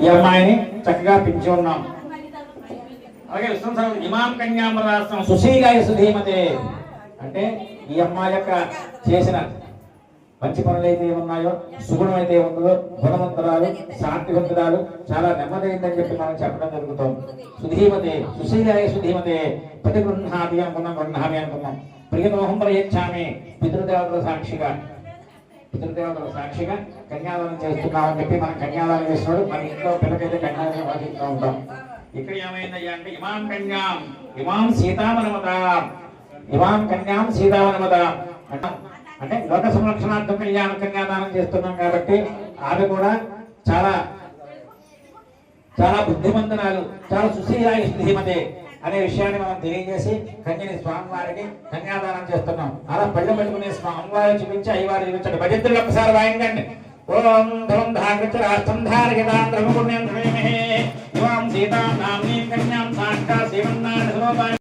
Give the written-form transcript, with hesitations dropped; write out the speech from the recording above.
ఈ అమ్మాయిని చక్కగా పెంచి ఉన్నాం. అలాగే విష్ణు సహస్రం ఇమాం కన్యామరాస్తం సుశీలాయ సుధీమతే అంటే ఈ అమ్మాయి యొక్క చేసిన మంచి పనులు అయితే ఉన్నాయో, సుగుణం అయితే ఉందో, గుణవంతురాలు, శాంతివంతురాలు, చాలా నెమ్మదైందని చెప్పి మనం చెప్పడం జరుగుతుంది. సుధీమతే సుశీలాయ సుధీమతే ప్రతిగృహామి అనుకున్నాం, గృహామి అనుకున్నాం. ప్రియతోహం ప్రయచ్చామి పితృదేవతల సాక్షిగా కన్యాదానం చేస్తున్నామని చెప్పి మనం కన్యాదానం చేస్తున్నాడు. మన ఇంట్లో పిల్లకైతే కన్యాదానం వాదిస్తూ ఉంటాం. ఇక్కడ ఏమైందయ్యా అంటే ఇమాం కన్యాం ఇమాం సీతావనమత అంటే లోక సంరక్షణార్థం కన్యాదానం చేస్తున్నాం కాబట్టి ఆమె కూడా చాలా చాలా బుద్ధిమంతురాలు, చాలా సుశీలాయ శ్రీమతే అనే విషయాన్ని మనం తెలియజేసి కన్యని స్వామివారికి కన్యాదానం చేస్తున్నాం. అలా పళ్ళు పెట్టుకునే స్వామివారి చూపించి అయ్యవారు చూపించండి. భజంతులు ఒక్కసారి వాయించండి. ఓం ధవం ధాగృత రాష్ట్రం ధారగితాం సీతాం నామ్నీం కన్యాం సాక్షాత్ శ్రీమన్నారాయణ